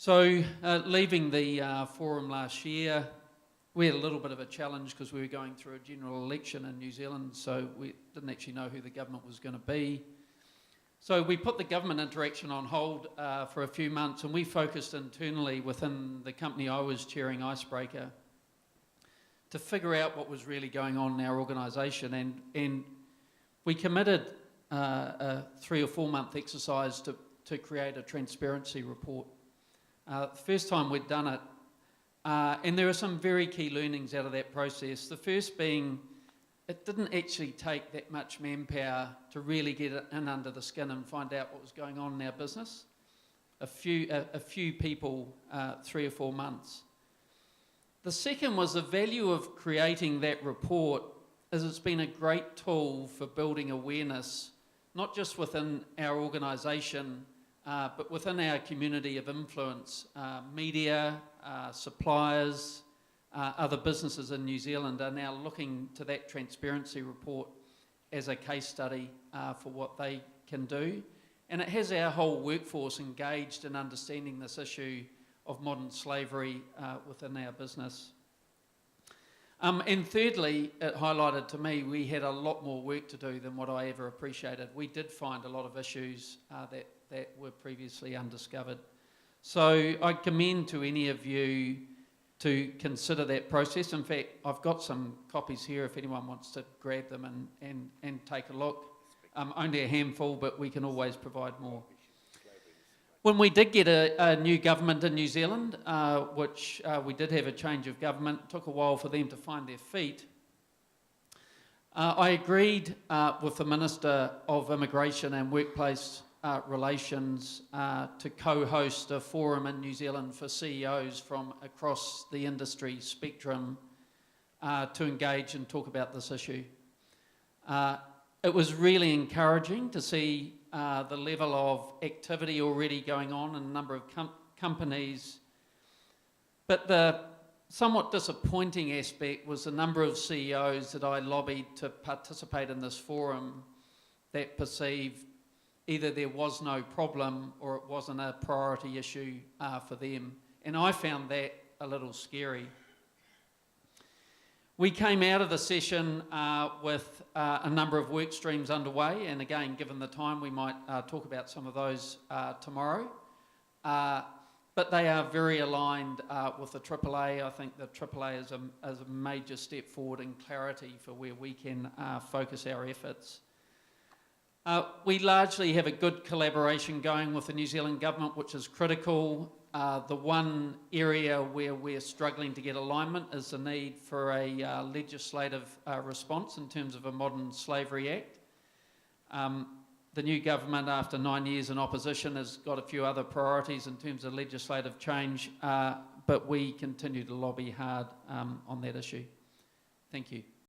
Leaving the forum last year, we had a little bit of a challenge because we were going through a general election in New Zealand, so we didn't actually know who the government was going to be. So we put the government interaction on hold for a few months, and we focused internally within the company I was chairing, Icebreaker, to figure out what was really going on in our organisation, and we committed a 3 or 4 month exercise to create a transparency report. The first time we'd done it, and there are some very key learnings out of that process. The first being, it didn't actually take that much manpower to really get it in under the skin and find out what was going on in our business. A few people, 3 or 4 months. The second was the value of creating that report, as it's been a great tool for building awareness, not just within our organisation, but within our community of influence. Media, suppliers, other businesses in New Zealand are now looking to that transparency report as a case study for what they can do. And it has our whole workforce engaged in understanding this issue of modern slavery within our business. And thirdly, it highlighted to me we had a lot more work to do than what I ever appreciated. We did find a lot of issues that were previously undiscovered. So I commend to any of you to consider that process. In fact, I've got some copies here if anyone wants to grab them and take a look. Only a handful, but we can always provide more. When we did get a new government in New Zealand, which we did have a change of government, it took a while for them to find their feet. I agreed with the Minister of Immigration and Workplace Relations to co-host a forum in New Zealand for CEOs from across the industry spectrum to engage and talk about this issue. It was really encouraging to see the level of activity already going on in a number of companies, but the somewhat disappointing aspect was the number of CEOs that I lobbied to participate in this forum that perceived either there was no problem or it wasn't a priority issue for them. And I found that a little scary. We came out of the session with a number of work streams underway, and again, given the time, we might talk about some of those tomorrow. But they are very aligned with the AAA. I think the AAA is a major step forward in clarity for where we can focus our efforts. We largely have a good collaboration going with the New Zealand government, which is critical. The one area where we're struggling to get alignment is the need for a legislative response in terms of a Modern Slavery Act. The new government, after 9 years in opposition, has got a few other priorities in terms of legislative change, but we continue to lobby hard on that issue. Thank you.